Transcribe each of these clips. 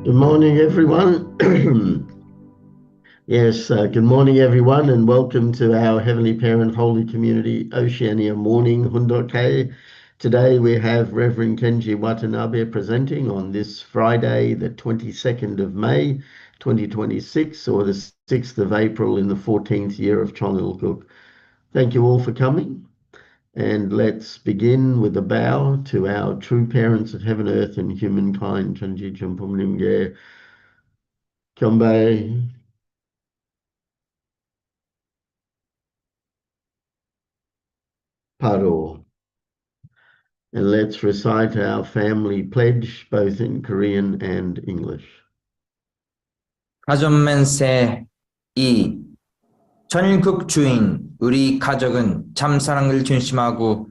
Good morning, everyone. Good morning, everyone, and welcome to our Heavenly Parent Holy Community Oceania morning Hundoke. Today we have Reverend Kenji Watanabe presenting on this Friday, the 22nd of May, 2026, or the 6th of April in the 14th year of Chongalguk. Thank you all for coming. And let's begin with a bow to our true parents of heaven, earth, and humankind. Chanji Champum Nimge Kyombe. Paro. And let's recite our family pledge both in Korean and English. 가전맨세 2. 전일국 주인 우리 가족은 참 사랑을 중심하고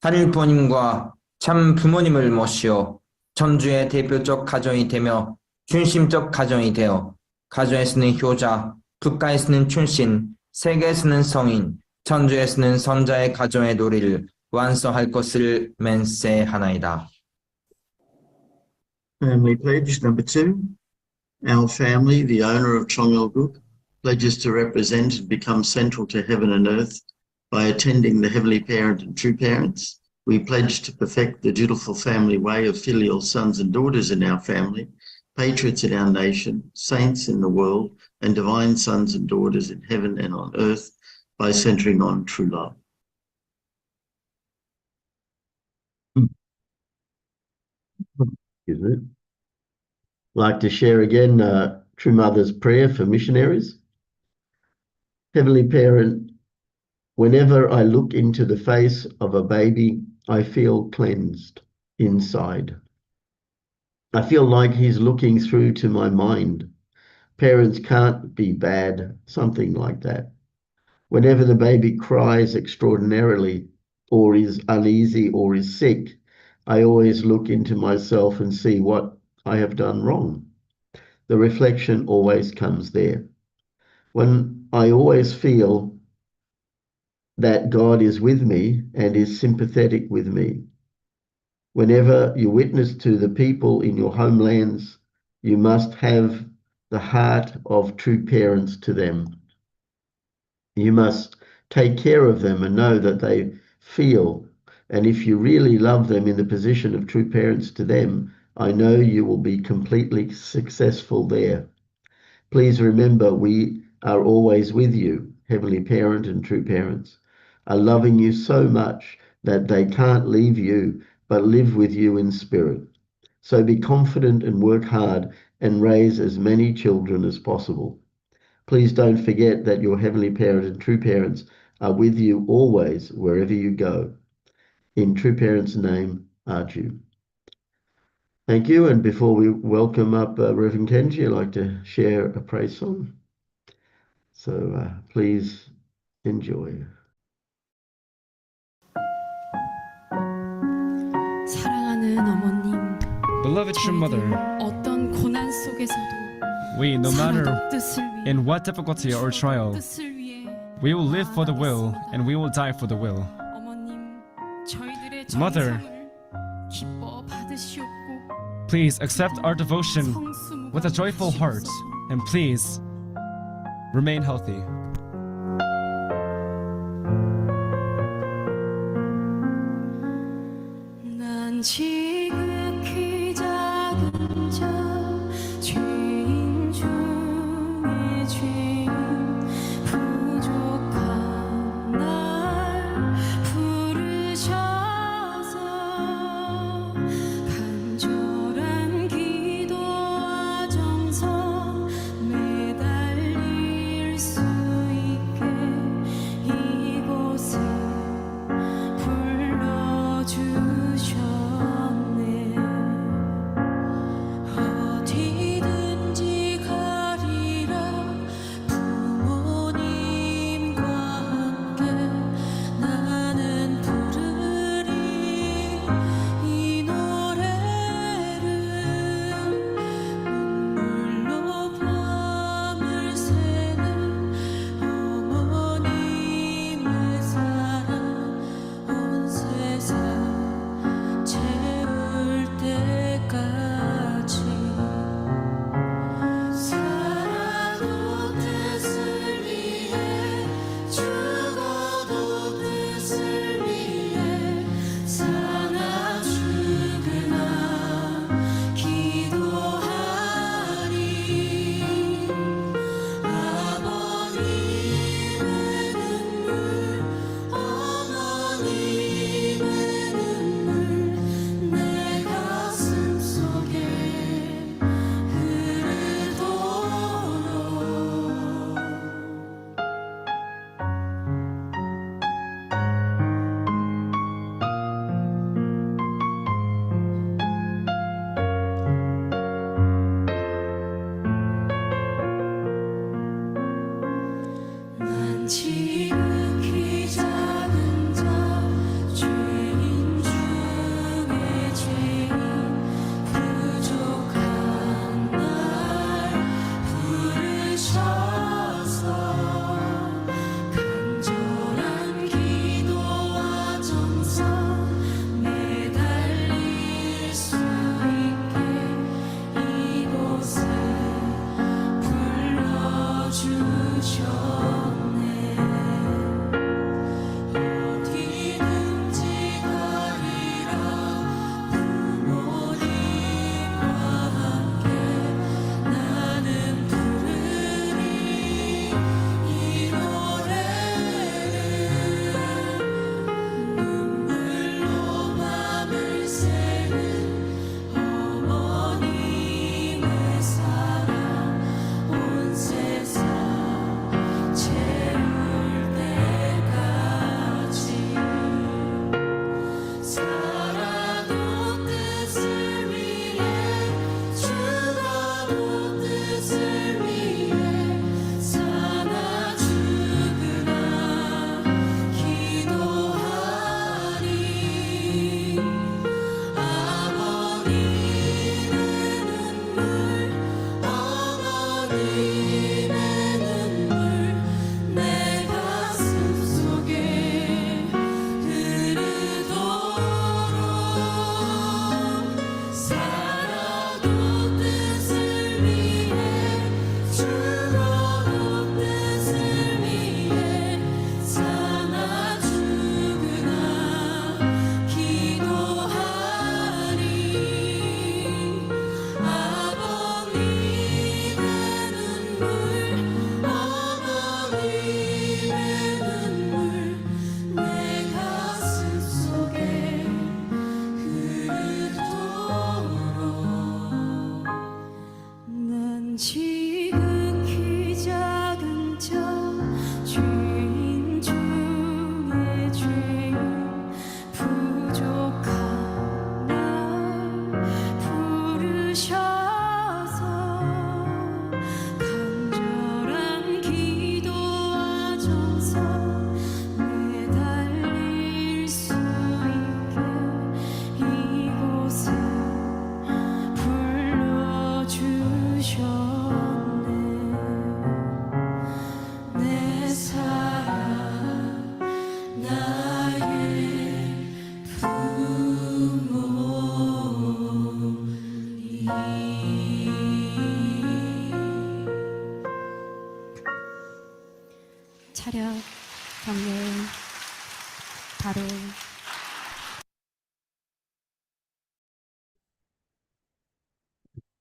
하늘 부모님과 참 부모님을 모시어 전주의 대표적 가정이 되며 중심적 가정이 되어 가정에서는 효자, 국가에서는 춘신, 세계에서는 성인, 전주에서는 선자의 가정의 도리를 완성할 것을 맹세하나이다. Family pledge number 2. Our family, the owner of Chongalguk, pledges to represent and become central to heaven and earth by attending the Heavenly Parent and True Parents. We pledge to perfect the dutiful family way of filial sons and daughters in our family, patriots in our nation, saints in the world, and divine sons and daughters in heaven and on earth by centering on true love. Excuse me. I'd like to share again True Mother's prayer for missionaries. Heavenly Parent, whenever I look into the face of a baby, I feel cleansed inside. I feel like he's looking through to my mind. Parents can't be bad, something like that. Whenever the baby cries extraordinarily, or is uneasy, or is sick, I always look into myself and see what I have done wrong. The reflection always comes there. When I always feel that God is with me and is sympathetic with me. Whenever you witness to the people in your homelands, you must have the heart of true parents to them. You must take care of them and know that they feel, and if you really love them in the position of true parents to them, I know you will be completely successful there. Please remember, we are always with you, Heavenly Parent and true parents, are loving you so much that they can't leave you but live with you in spirit. So be confident and work hard and raise as many children as possible. Please don't forget that your Heavenly Parent and true parents are with you always, wherever you go. In true parents' name, Arju. Thank you. And before we welcome up Reverend Kenji, I'd like to share a praise song. So please enjoy. 사랑하는 어머님, Beloved true mother, 어떤 고난 속에서도 we, no matter 뜻을 위해 in what difficulty or trial, 뜻을 위해 we will live for the will and we will die for the will. 어머님, 저희들의 Mother, 정성을 기뻐 받으시옵고 please accept our devotion 성수무가 with a joyful heart 되시옵소서. and please remain healthy. 난 지극히 작은 자 죄인 중에 죄인 부족한 날 부르셔서 간절한 기도와 정성 매달릴 수 있게 이곳에 불러주셨네. 어디든지 가리라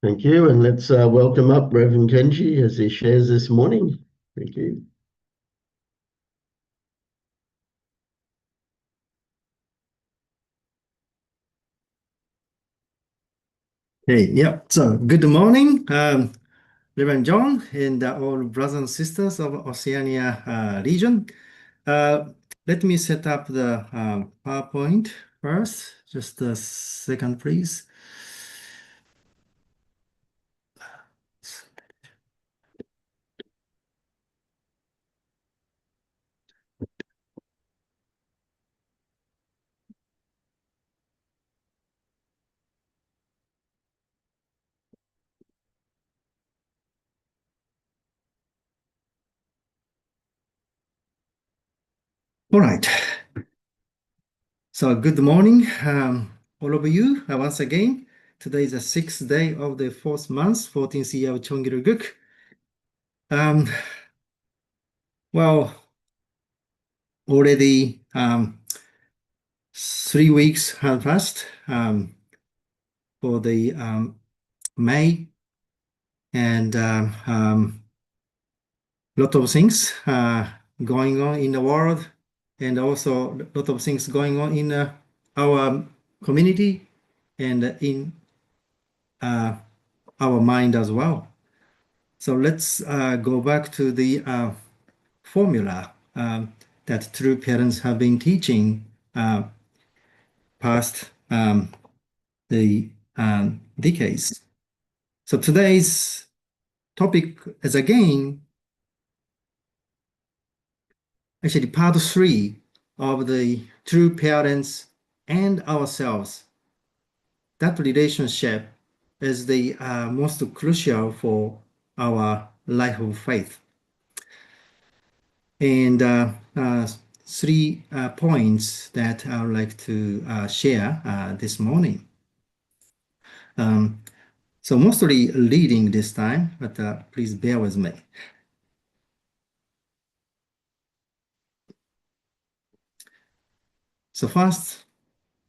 Thank you. And let's welcome up Reverend Kenji as he shares this morning. Thank you. Hey, yeah. So good morning, Reverend John and all brothers and sisters of Oceania region. Let me set up the PowerPoint first. Just a second, please. All right. So good morning, all of you. Once again, today is the 6th day of the 4th month, 14th year of Cheonggil-guk. Well, already 3 weeks have passed for the May, and lot of things going on in the world, and also a lot of things going on in our community and in our mind as well. So let's go back to the formula that true parents have been teaching past the decades. So today's topic is again actually part 3 of the true parents and ourselves. That relationship is the most crucial for our life of faith. And 3 points that I would like to share this morning. So mostly reading this time, but please bear with me. So first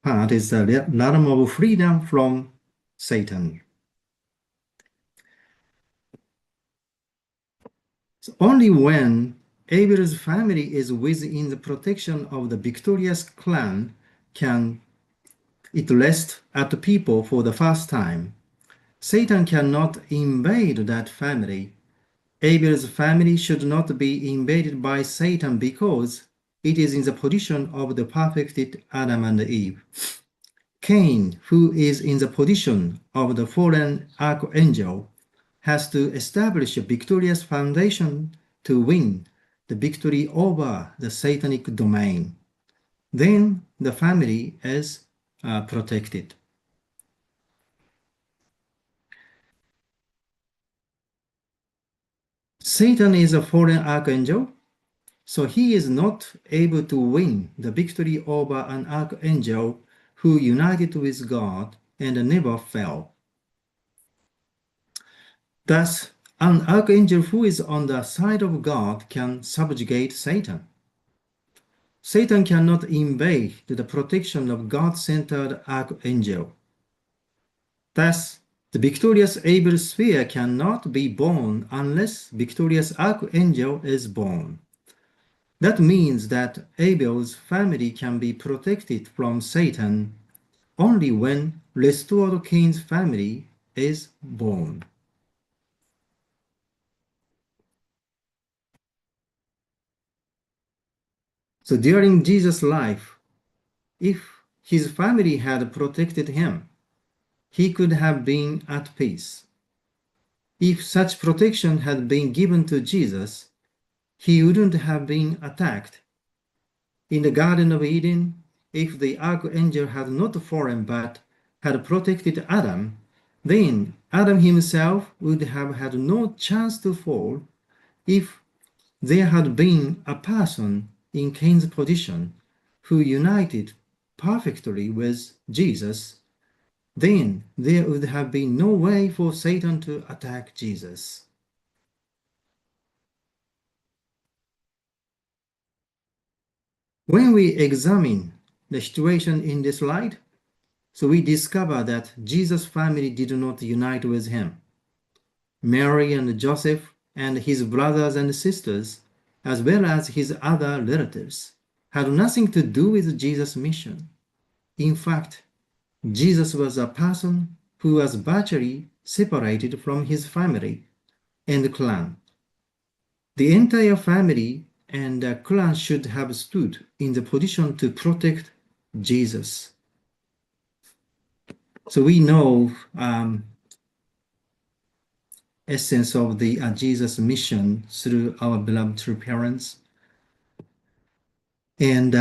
part is the realm of freedom from Satan. So only when Abel's family is within the protection of the victorious clan can it rest at people for the first time. Satan cannot invade that family. Abel's family should not be invaded by Satan because it is in the position of the perfected Adam and Eve. Cain, who is in the position of the fallen archangel, has to establish a victorious foundation to win the victory over the satanic domain. Then the family is protected. Satan is a fallen archangel, so he is not able to win the victory over an archangel who united with God and never fell. Thus, an archangel who is on the side of God can subjugate Satan. Satan cannot invade the protection of God-centered archangel. Thus, the victorious Abel sphere cannot be born unless victorious archangel is born. That means that Abel's family can be protected from Satan only when restored Cain's family is born. So during Jesus' life, if his family had protected him, he could have been at peace. If such protection had been given to Jesus, he wouldn't have been attacked. In the Garden of Eden, if the archangel had not fallen but had protected Adam, then Adam himself would have had no chance to fall. If there had been a person in Cain's position who united perfectly with Jesus, then there would have been no way for Satan to attack Jesus. When we examine the situation in this light, So we discover that Jesus' family did not unite with him. Mary and Joseph and his brothers and sisters, as well as his other relatives, had nothing to do with Jesus' mission. In fact, Jesus was a person who was virtually separated from his family and clan. The entire family and clan should have stood in the position to protect Jesus. So we know essence of the Jesus mission through our beloved true parents. And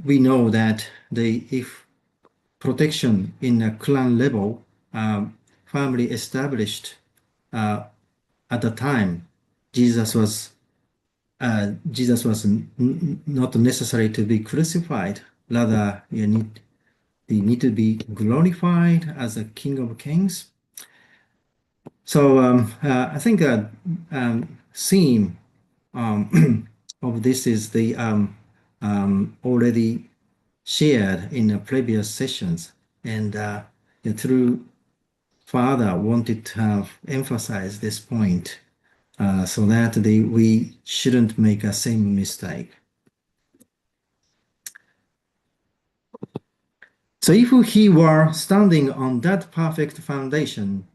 we know that if protection in a clan level, family established at the time, Jesus was not necessary to be crucified. Rather, they need to be glorified as a King of Kings. So I think a theme of this is the already shared in the previous sessions, and the true Father wanted to have emphasized this point so that we shouldn't make a same mistake. So if he were standing on that perfect foundation,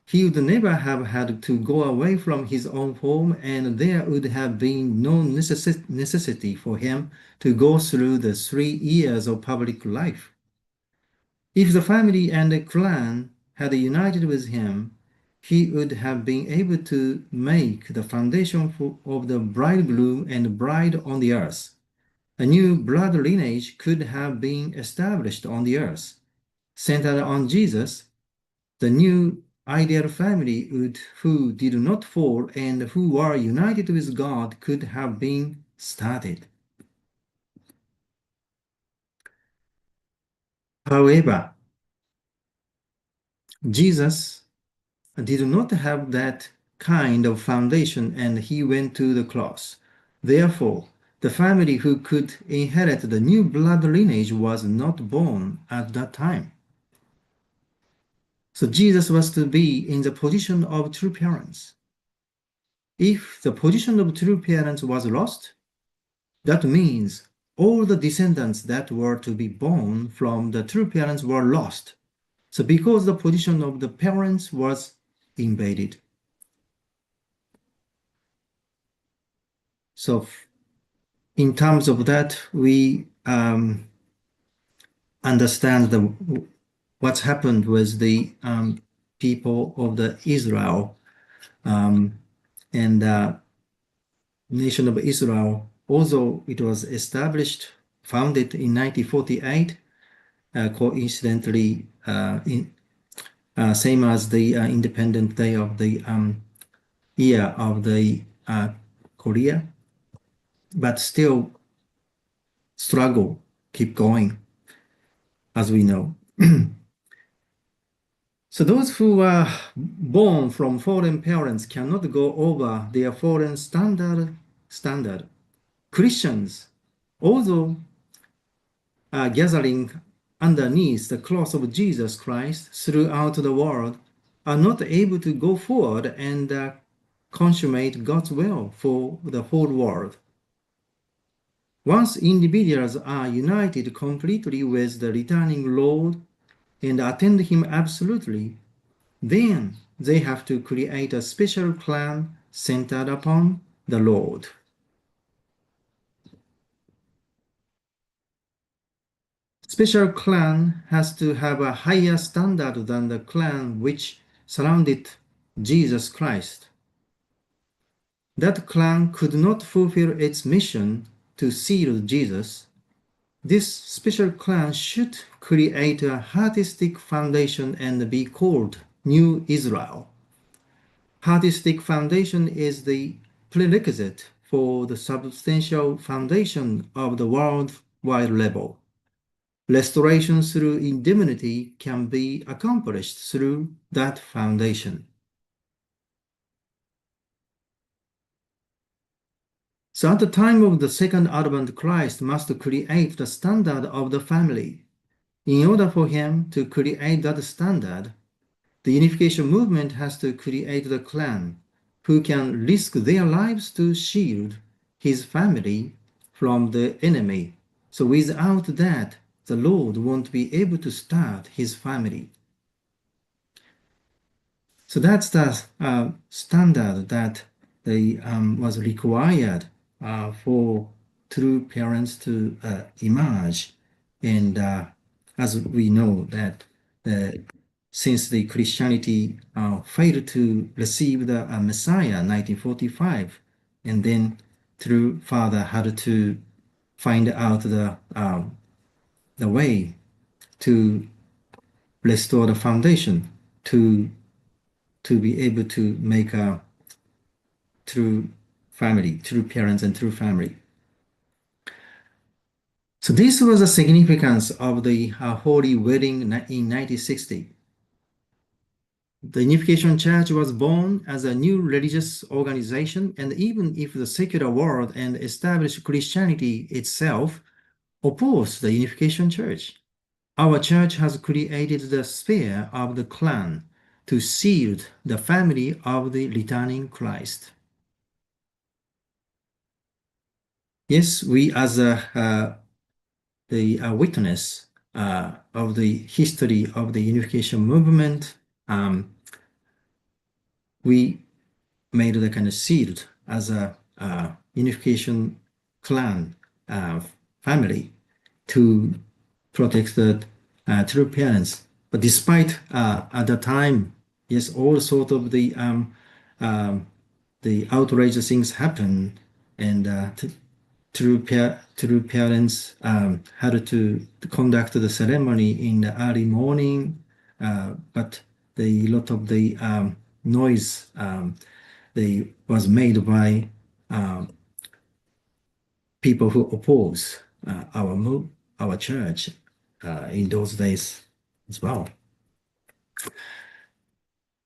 he would never have had to go away from his own home, and there would have been no necessity for him to go through the 3 years of public life. If the family and the clan had united with him, he would have been able to make the foundation of the bridegroom and bride on the earth. A new blood lineage could have been established on the earth, centered on Jesus. The new ideal family who did not fall and who were united with God could have been started. However, Jesus did not have that kind of foundation, and he went to the cross. Therefore, the family who could inherit the new blood lineage was not born at that time. So Jesus was to be in the position of true parents. If the position of true parents was lost, that means all the descendants that were to be born from the true parents were lost. So because the position of the parents was invaded. So in terms of that, we understand what's happened with the people of the Israel and nation of Israel. Although it was established, founded in 1948, coincidentally, same as the independent day of the year of the Korea, but still struggle keep going, as we know. So those who are born from foreign parents cannot go over their foreign standard. Christians, although gathering underneath the cross of Jesus Christ throughout the world, are not able to go forward and consummate God's will for the whole world. Once individuals are united completely with the returning Lord and attend him absolutely, then they have to create a special clan centered upon the Lord. Special clan has to have a higher standard than the clan which surrounded Jesus Christ. That clan could not fulfill its mission to seal Jesus. This special clan should create a artistic foundation and be called New Israel. Artistic foundation is the prerequisite for the substantial foundation of the worldwide level. Restoration through indemnity can be accomplished through that foundation. So at the time of the second advent, Christ must create the standard of the family. In order for him to create that standard, the unification movement has to create the clan who can risk their lives to shield his family from the enemy. So without that, the Lord won't be able to start his family. So that's the standard that was required for true parents to emerge. And as we know that since the Christianity failed to receive the Messiah 1945, and then true father had to find out the way to restore the foundation to be able to make a true family, true parents and true family. So this was the significance of the Holy Wedding in 1960. The Unification Church was born as a new religious organization, and even if the secular world and established Christianity itself opposed the Unification Church, our church has created the sphere of the clan to shield the family of the returning Christ. Yes, we as the witness of the history of the unification movement, we made the kind of shield as a unification clan family to protect the true parents. But despite at the time, yes, all sort of the outrageous things happen, and true parents had to conduct the ceremony in the early morning, but a lot of the noise was made by people who oppose our church in those days as well.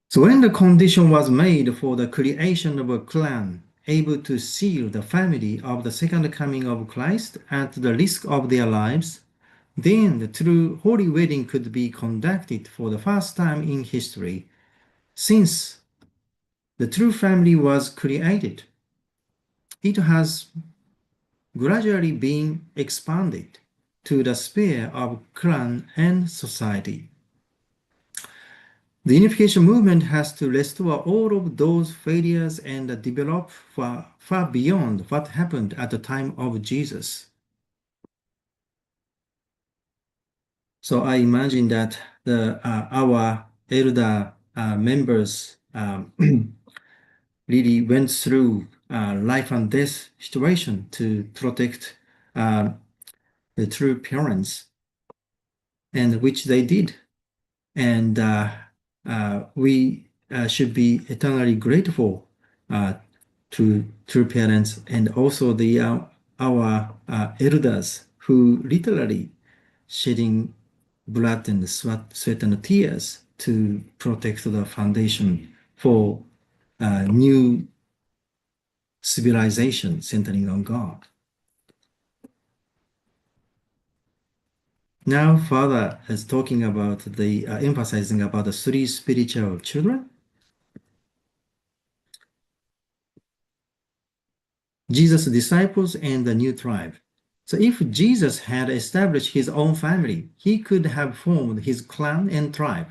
So when the condition was made for the creation of a clan able to seal the family of the second coming of Christ at the risk of their lives, then the true holy wedding could be conducted for the first time in history, since the true family was created. It has gradually been expanded to the sphere of clan and society. The unification movement has to restore all of those failures and develop far beyond what happened at the time of Jesus. So I imagine that our elder members really went through life and death situation to protect the true parents, and which they did. And we should be eternally grateful to true parents and also our elders who literally shedding blood and sweat and tears to protect the foundation for new civilization centering on God. Now, Father is talking about emphasizing about the three spiritual children. Jesus' disciples and the new tribe. So if Jesus had established his own family, he could have formed his clan and tribe.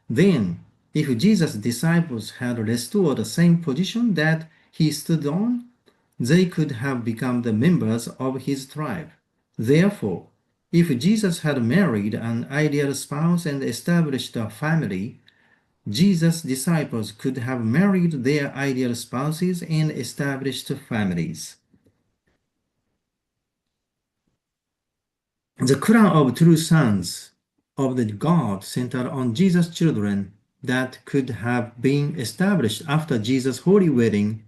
Then, if Jesus' disciples had restored the same position that he stood on, they could have become the members of his tribe. Therefore, if Jesus had married an ideal spouse and established a family, Jesus' disciples could have married their ideal spouses and established families. The crown of true sons of the God centered on Jesus' children that could have been established after Jesus' holy wedding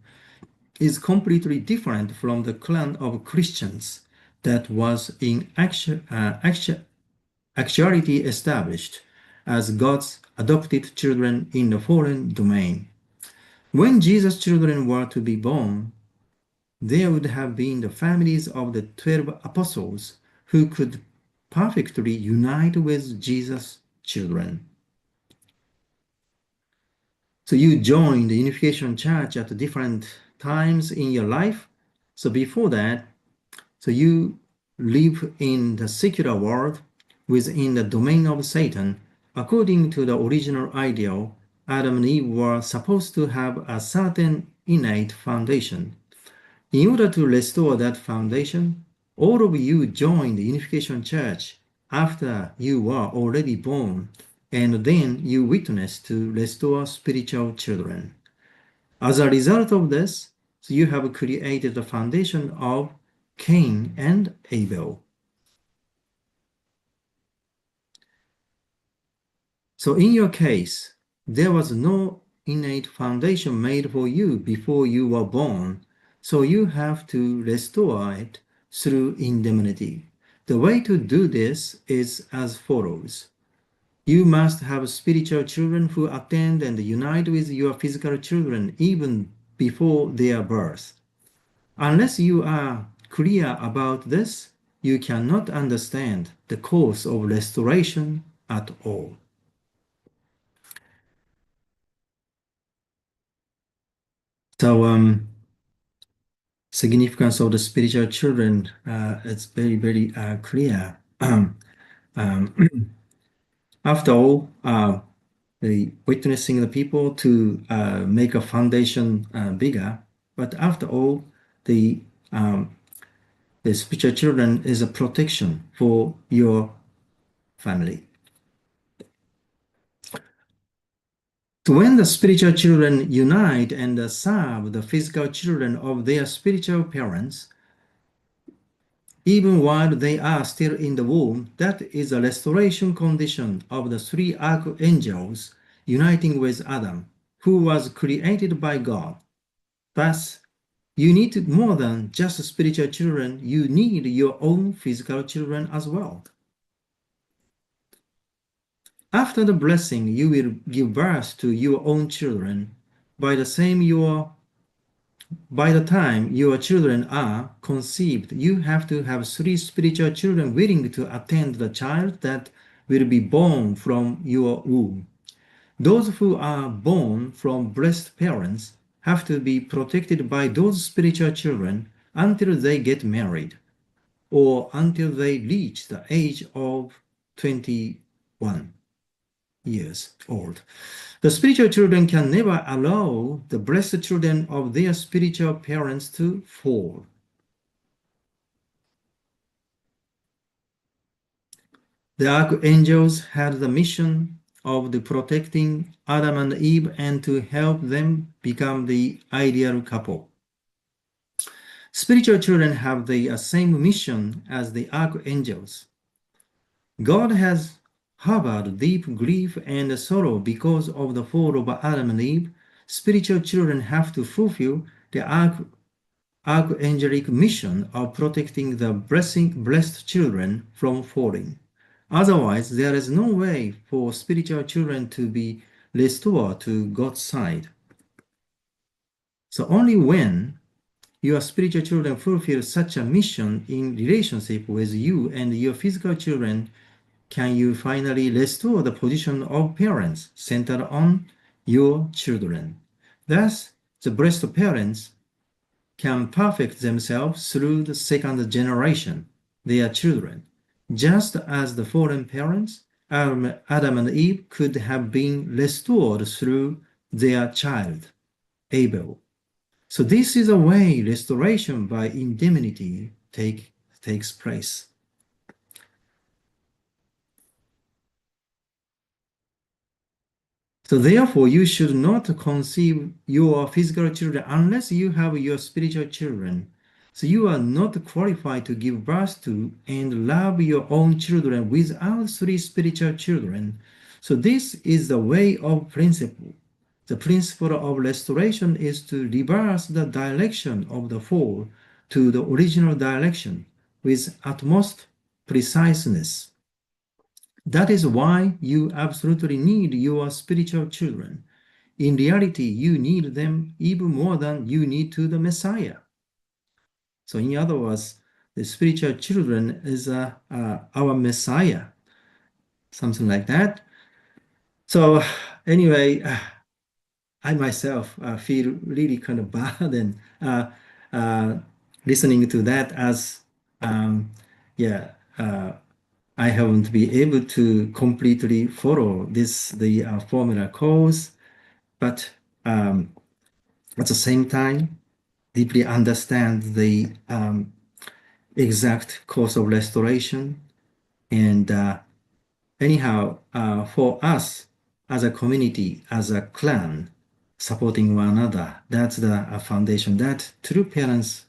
is completely different from the clan of Christians that was in actuality established as God's adopted children in the foreign domain. When Jesus' children were to be born, there would have been the families of the 12 apostles who could perfectly unite with Jesus' children. So you joined the Unification Church at different times in your life. So before that, so you live in the secular world within the domain of Satan. According to the original ideal, Adam and Eve were supposed to have a certain innate foundation. In order to restore that foundation, all of you joined the Unification Church after you were already born, and then you witnessed to restore spiritual children. As a result of this, you have created the foundation of Cain and Abel. So in your case, there was no innate foundation made for you before you were born, so you have to restore it through indemnity. The way to do this is as follows. You must have spiritual children who attend and unite with your physical children even before their birth. Unless you are clear about this, you cannot understand the course of restoration at all. So, significance of the spiritual children is very, very clear. After all, the witnessing the people to make a foundation bigger, but after all, the spiritual children is a protection for your family. So when the spiritual children unite and serve the physical children of their spiritual parents, even while they are still in the womb, that is a restoration condition of the three archangels uniting with Adam, who was created by God. Thus, you need more than just spiritual children, you need your own physical children as well. After the blessing, you will give birth to your own children. By the time your children are conceived, you have to have three spiritual children willing to attend the child that will be born from your womb. Those who are born from blessed parents have to be protected by those spiritual children until they get married or until they reach the age of 21 years old. The spiritual children can never allow the blessed children of their spiritual parents to fall. The archangels had the mission of protecting Adam and Eve and to help them become the ideal couple. Spiritual children have the same mission as the archangels. God has harbored deep grief and sorrow because of the fall of Adam and Eve. Spiritual children have to fulfill the archangelic mission of protecting the blessed children from falling. Otherwise, there is no way for spiritual children to be restored to God's side. So only when your spiritual children fulfill such a mission in relationship with you and your physical children can you finally restore the position of parents centered on your children. Thus, the blessed parents can perfect themselves through the second generation, their children, just as the fallen parents, Adam and Eve, could have been restored through their child, Abel. So this is a way restoration by indemnity takes place. So therefore, you should not conceive your physical children unless you have your spiritual children. So you are not qualified to give birth to and love your own children without three spiritual children. So this is the way of principle. The principle of restoration is to reverse the direction of the fall to the original direction with utmost preciseness. That is why you absolutely need your spiritual children. In reality, you need them even more than you need to the Messiah. So in other words, the spiritual children is our Messiah, something like that. So anyway, I myself feel really kind of bad and listening to that as I haven't been able to completely follow the formula course, but at the same time, deeply understand the exact course of restoration. And anyhow, for us as a community, as a clan, supporting one another, that's the foundation that true parents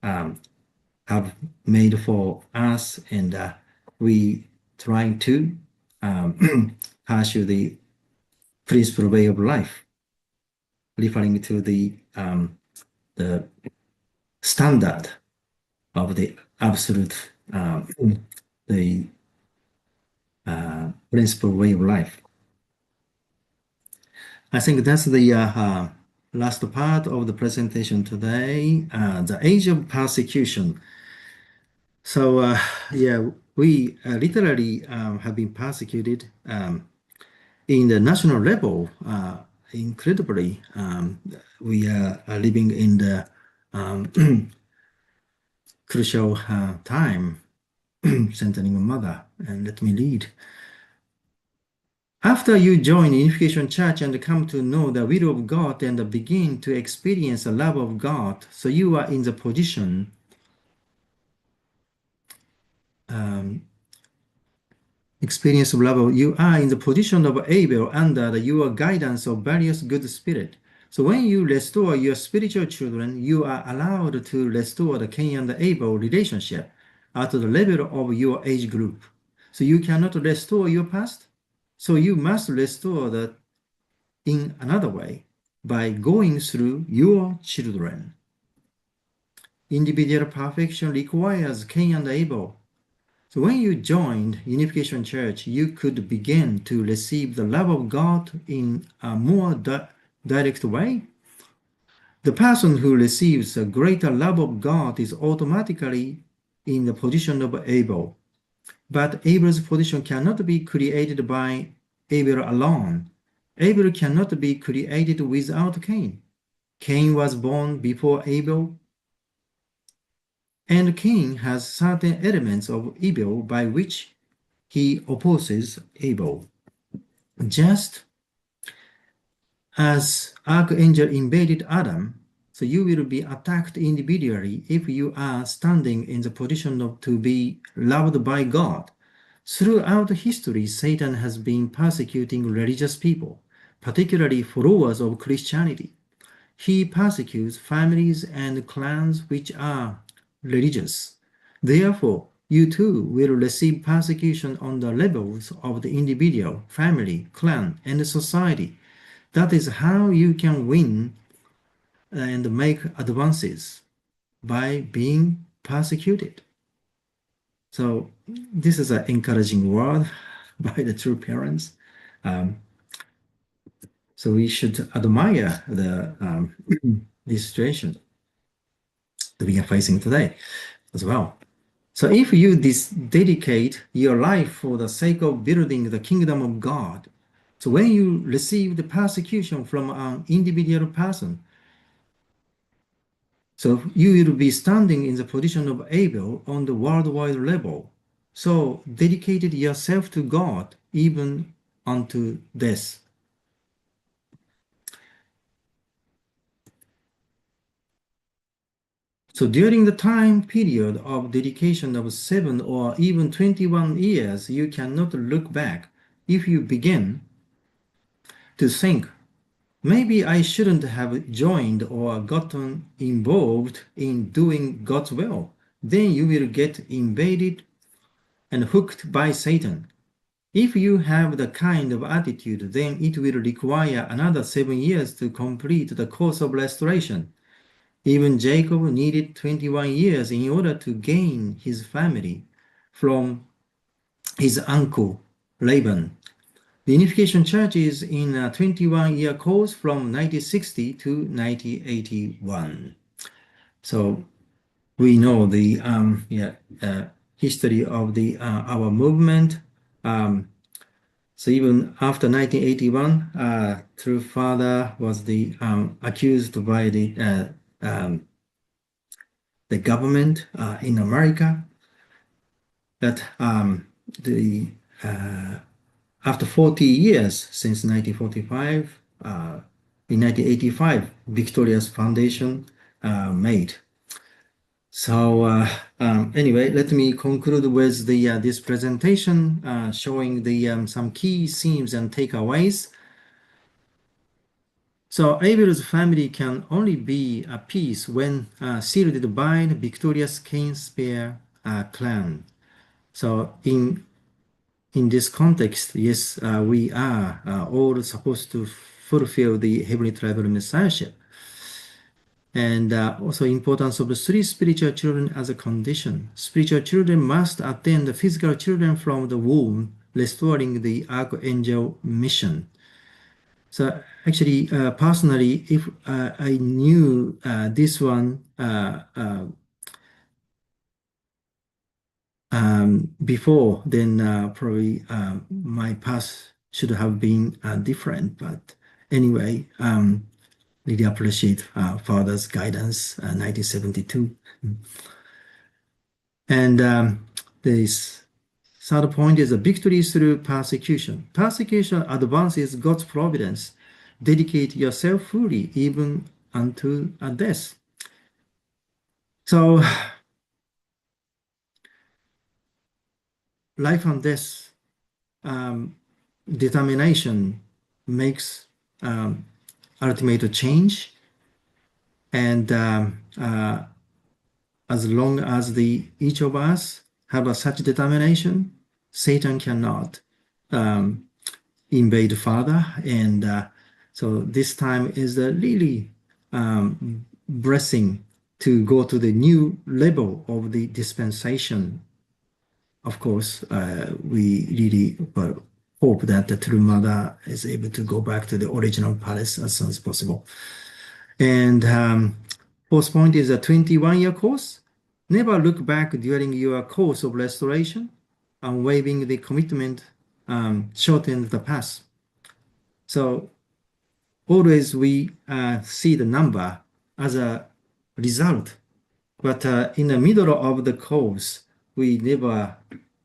have made for us, and we trying to pursue the principal way of life, referring to the standard of the absolute, the principal way of life. I think that's the last part of the presentation today, the age of persecution. So yeah, we literally have been persecuted in the national level. Incredibly, we are living in the crucial time, centering a mother. And let me read. After you join the Unification Church and come to know the will of God and begin to experience the love of God, so you are in the position experience of love, you are in the position of Abel under your guidance of various good spirit. So when you restore your spiritual children, you are allowed to restore the Cain and Abel relationship at the level of your age group. So you cannot restore your past, so you must restore that in another way by going through your children. Individual perfection requires Cain and Abel. So when you joined Unification Church, you could begin to receive the love of God in a more direct way. The person who receives a greater love of God is automatically in the position of Abel. But Abel's position cannot be created by Abel alone. Abel cannot be created without Cain. Cain was born before Abel, and Cain has certain elements of evil by which he opposes Abel. Just as Archangel invaded Adam, so you will be attacked individually if you are standing in the position of to be loved by God. Throughout history, Satan has been persecuting religious people, particularly followers of Christianity. He persecutes families and clans which are religious. Therefore, you too will receive persecution on the levels of the individual, family, clan, and society. That is how you can win and make advances, by being persecuted. So this is an encouraging word by the true parents. So we should admire the this situation that we are facing today as well. So if you dedicate your life for the sake of building the kingdom of God, so when you receive the persecution from an individual person, so you will be standing in the position of Abel on the worldwide level. So dedicated yourself to God even unto death. So during the time period of dedication of 7 or even 21 years, you cannot look back. If you begin to think, maybe I shouldn't have joined or gotten involved in doing God's will, then you will get invaded and hooked by Satan. If you have the kind of attitude, then it will require another 7 years to complete the course of restoration. Even Jacob needed 21 years in order to gain his family from his uncle Laban. The Unification Church is in a 21-year course from 1960 to 1981. So we know the history of the our movement. So even after 1981, True Father was the accused by the government in America that after 40 years since 1945, in 1985, Victoria's Foundation made. So anyway, let me conclude with the this presentation showing the some key themes and takeaways. So Abel's family can only be a peace when shielded by the Victoria's Cain-Spear clan. So in this context, yes, we are all supposed to fulfill the heavenly tribal messiahship. And also importance of the three spiritual children as a condition. Spiritual children must attend the physical children from the womb, restoring the archangel mission. So actually, personally, if I knew this one before, then probably my path should have been different. But anyway, really appreciate Father's guidance, 1972. And this third point is a victory through persecution. Persecution advances God's providence. Dedicate yourself fully, even unto a death. So, life and death determination makes ultimate change, and as long as each of us have such determination, Satan cannot invade Father. And so this time is a really blessing to go to the new level of the dispensation. Of course, we really hope that the True Mother is able to go back to the original palace as soon as possible. And fourth point is a 21-year course. Never look back during your course of restoration. Unwavering the commitment shortens the path. So always we see the number as a result, but in the middle of the course, we never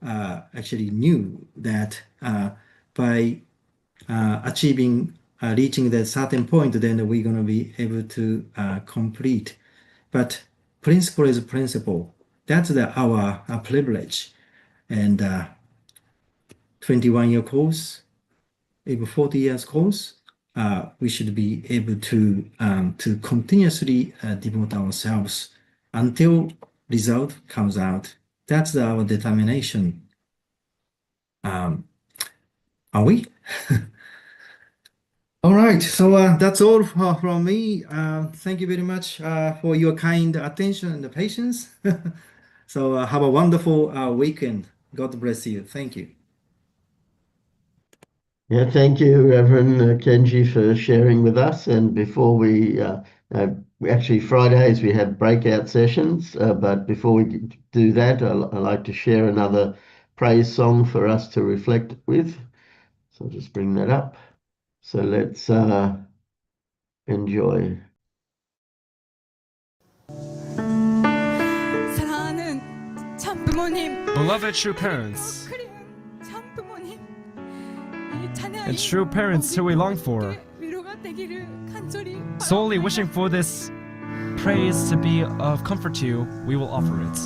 actually knew that by reaching that certain point, then we're going to be able to complete. But principle is principle. That's our privilege. And 21-year course, even 40 years course, we should be able to continuously devote ourselves until result comes out. That's our determination. Are we? All right, so that's all from me. Thank you very much for your kind attention and patience. So have a wonderful weekend. God bless you. Thank you. Yeah, thank you, Reverend Kenji, for sharing with us. And before we actually Fridays we have breakout sessions, but before we do that, I'd like to share another praise song for us to reflect with. So I'll just bring that up. So let's enjoy. 사랑하는 참 부모님, Beloved true parents 그리운 참 부모님, 이 자녀의 and true parents who we long for, 위로가 되기를 간절히 solely wishing for this praise to be of comfort to you, we will offer it.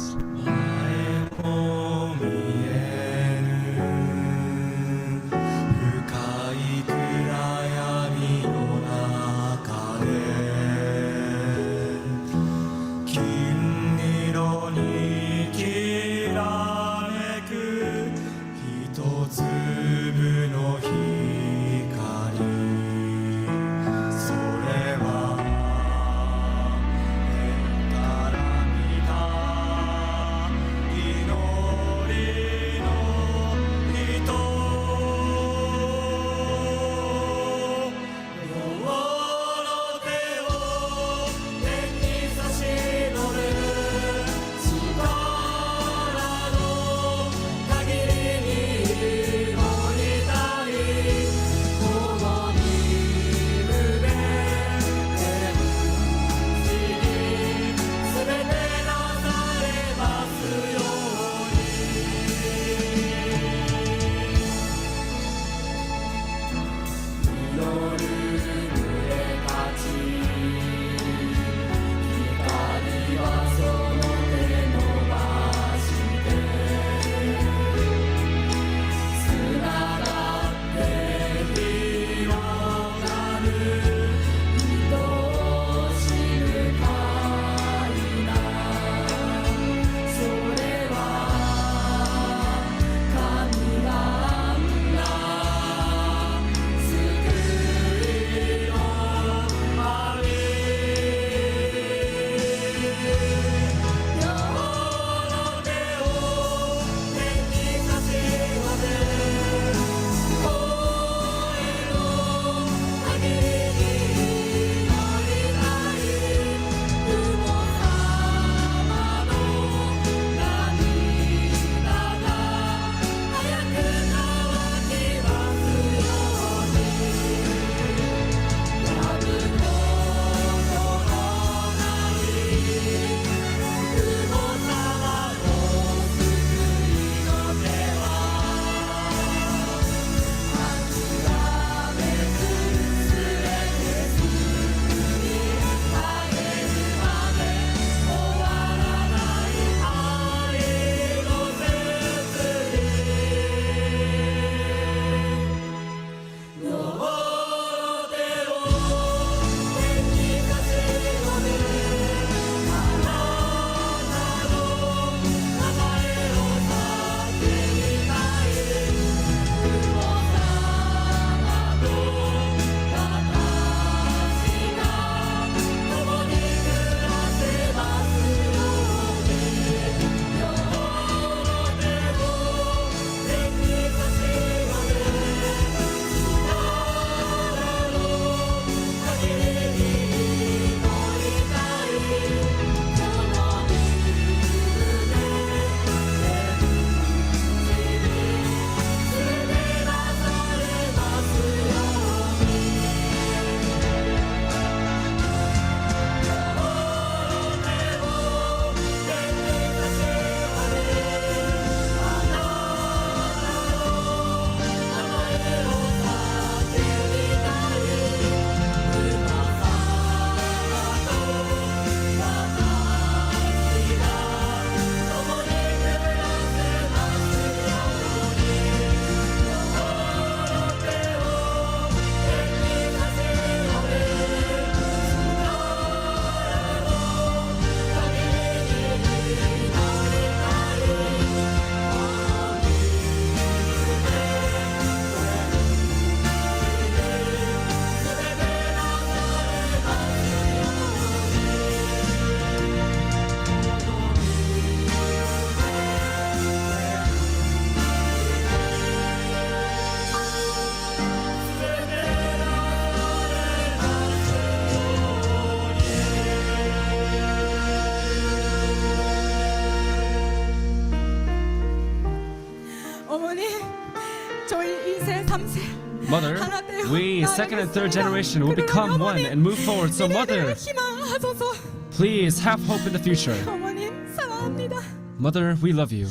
저희 2세, 3세 Mother, 하나 되어 we second and third generation will 그러나 become one 어머님, and move forward. So, 미래를 Mother, 희망하소서. please have hope in the future. 어머님 사랑합니다. Mother, we love you.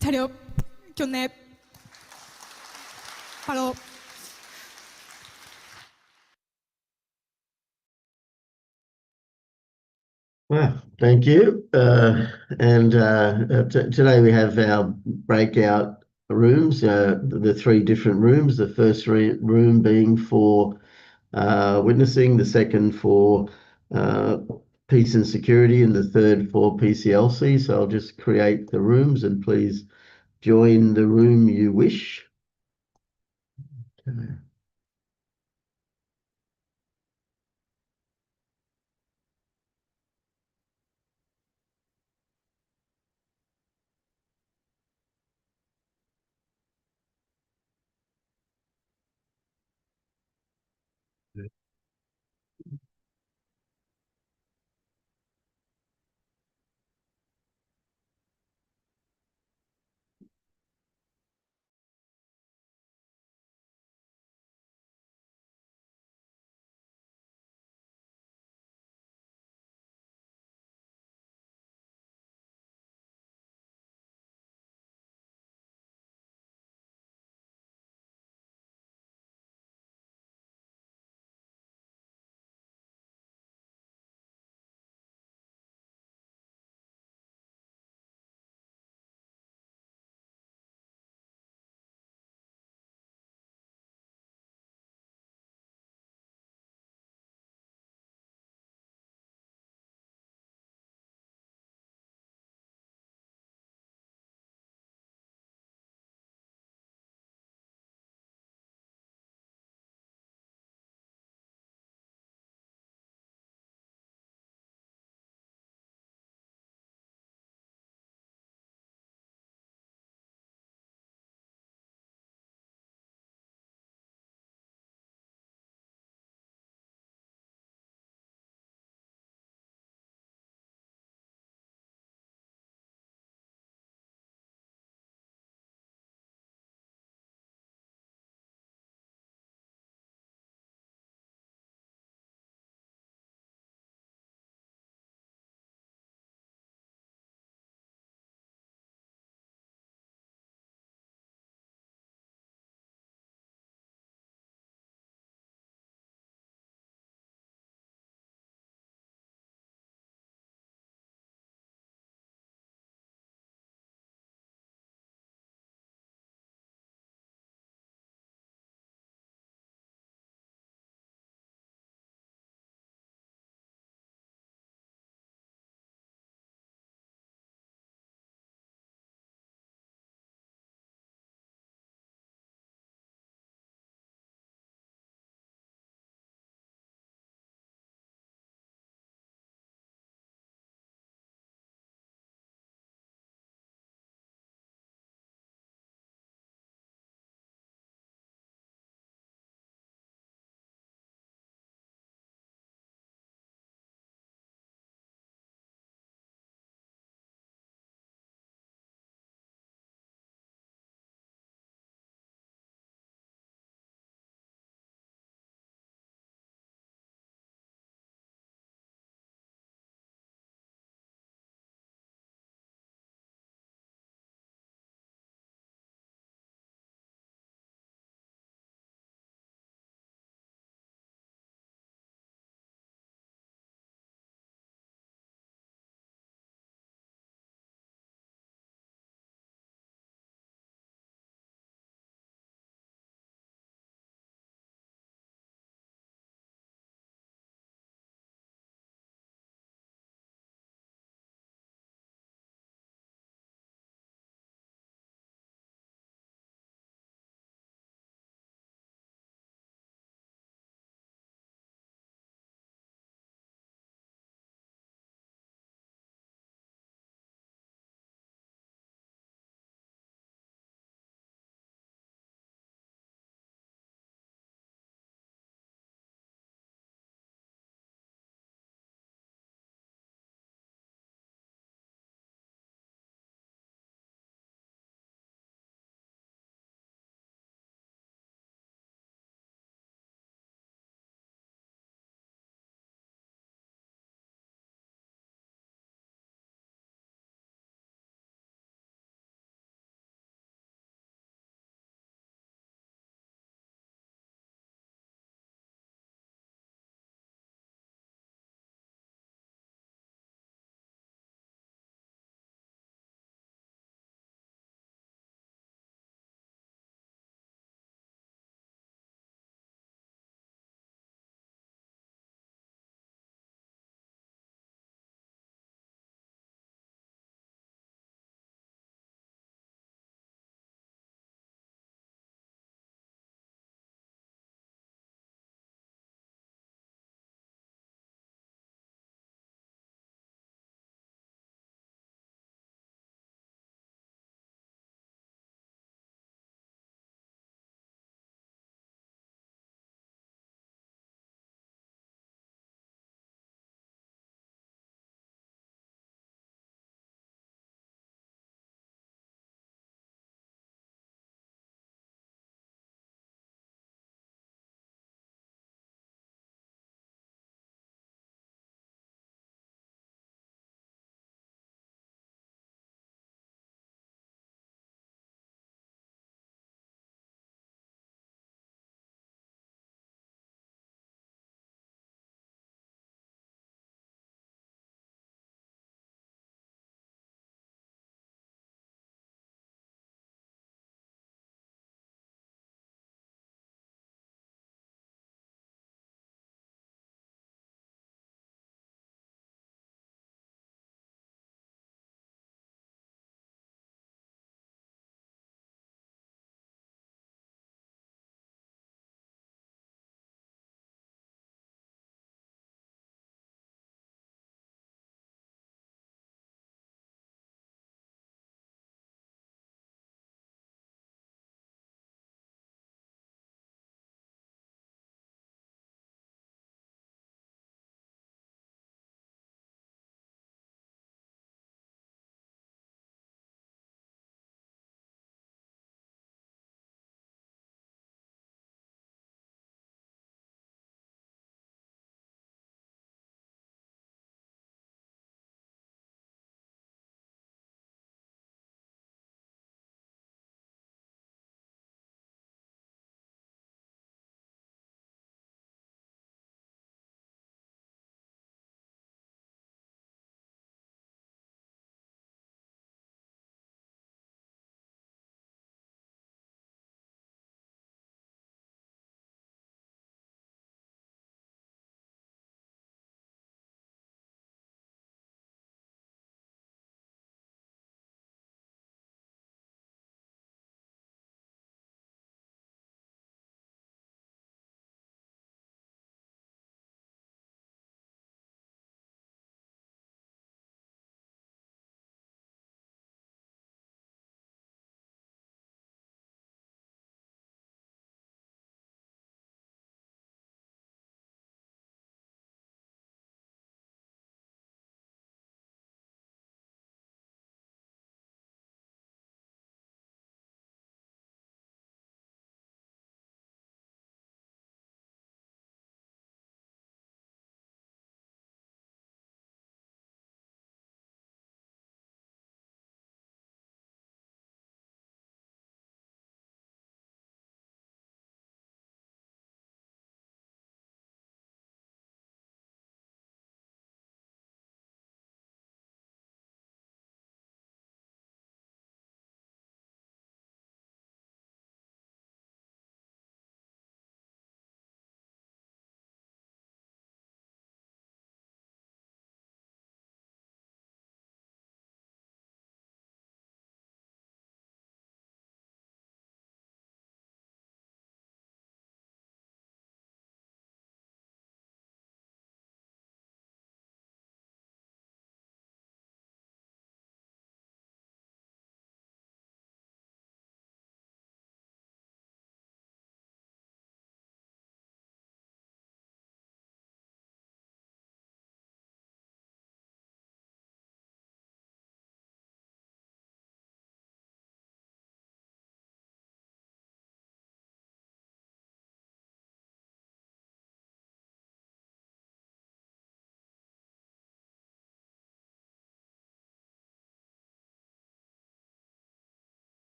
자력 교내 바로 Wow, thank you. Today we have our breakout rooms, the three different rooms. The first room being for witnessing, the second for peace and security, and the third for PCLC. So I'll just create the rooms and please join the room you wish. Okay.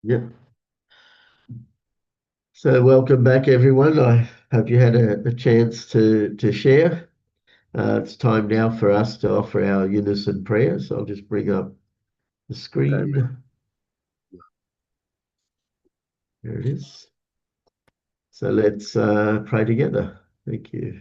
Yep. So welcome back, everyone. I hope you had a chance to share. It's time now for us to offer our unison prayer. So I'll just bring up the screen. There it is. So let's pray together. Thank you.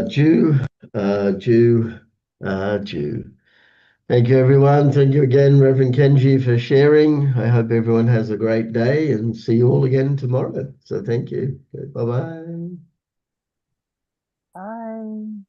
Jew, Jew, Jew. Thank you, everyone. Thank you again, Reverend Kenji, for sharing. I hope everyone has a great day and see you all again tomorrow. So thank you. Bye-bye. Bye.